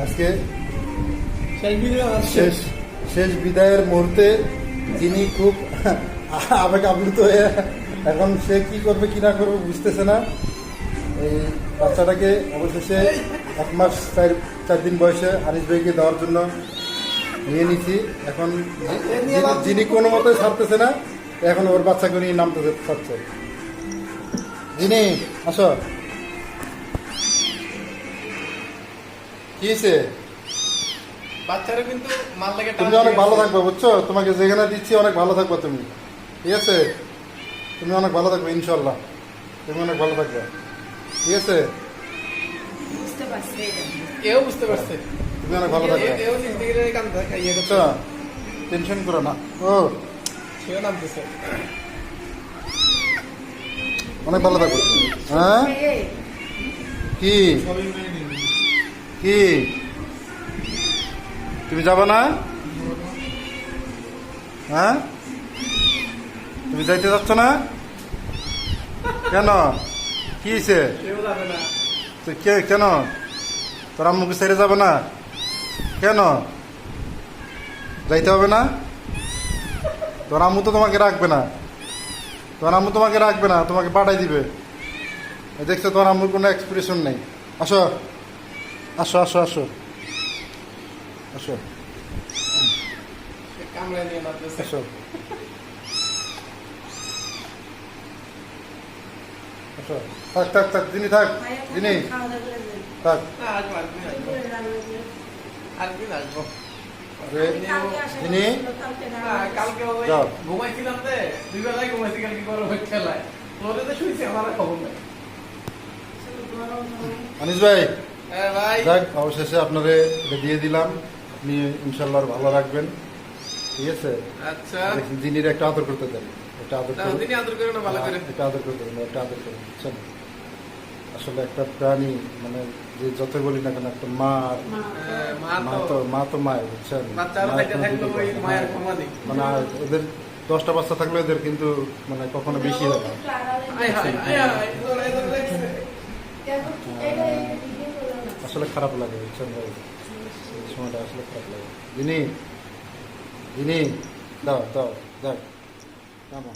আজকে শেষ বিদায়ের মুহূর্তে যিনি খুব আবেগ আপ্লুত হয়ে এখন সে কি করবে কি না করবে বুঝতেছে না। এই বাচ্চাটাকে অবশেষে 1 মাস 4 দিন বয়সে আনিস ভাইকে দেওয়ার জন্য নিয়ে নিচ্ছি। এখন যিনি কোনো মতে ছাড়তেছে না, এখন ওর বাচ্চাকে নিয়ে নামতে চাচ্ছে। যিনি আসো, কি হয়েছে? বাচ্চারা কিন্তু মাল লাগে। তুমি অনেক ভালো থাকবে, বুঝছো? তোমাকে যেখানে দিচ্ছি অনেক ভালো থাকবে তুমি, ঠিক আছে? তুমি অনেক ভালো থাকবে ইনশাল্লাহ, তুমি অনেক ভালো থাকবে, ঠিক আছে? এও বুঝতে পারছে তুমি অনেক ভালো থাকবে, এও জিন্দেগির কাম ইয়ে করছে, বুঝছো? টেনশন করো না। ও সেও নামতেছে। অনেক ভালো থাকবে। হ্যাঁ, কি কি তুমি যাবে না? হ্যাঁ, তুমি যাইতে যাচ্ছ না কেন? কি হয়েছে? সেও যাবে না। তুই কেন তোর আম্মুকে ছেড়ে যাবে না কেন? যাইতে হবে না? তোর আম্মু তো তোমাকে রাখবে না, তোমার আম্মু তোমাকে রাখবে না, তোমাকে পাঠাই দিবে। দেখছো তোমার আম্মুর কোনো এক্সপ্রেশন নেই। আসো আসো আসো আসো আসো কামড়ে নিয়ে নামতেছে। আসো আসো, থাক থাক থাক, যিনি থাক, যিনি থাক। না, আসবো আরেকদিন আসবো। আরে যিনি না, কালকে ওই যাও। ঘুমাইছিলাম তে 2 বেলায় ঘুমাইছি কালকে গরমের খেলায়। তোরে তো শুইছি, আমার আর খবর নাই। আনিস ভাই, হ্যাঁ ভাই। যাক অবশেষে আপনারে এটা দিয়ে দিলাম, আপনি ইনশাল্লাহ ভালো রাখবেন, ঠিক আছে? আচ্ছা, দেখুন, জিনির একটা আদর করতে দেন, একটা আদর না করুন, দিনই আদর করে না ভালো করে। একটা আদর করতে দেন, একটা আদর করুন, বুঝছেন? আসলে একটা প্রাণী, মানে যে যত বলি না কেন, একটা মা মা তো মায়ের, বুঝছেন? বাচ্চারা মায়ের থাকতে কোনো থাকলে দুটো ওই কথা মায়ের নেই। ক্ষমা নেই। মানে ওদের 10টা বাচ্চা থাকলে ওদের কিন্তু মানে কখনো বেশি হয় না। আয় হায়, আয় হায়, এদের লাগছে। আসলে খারাপ লাগে, বুঝছেন ভাই? এই সময়টা আসলে খারাপ লাগে। যিনি দাও দাও দাও, নামো।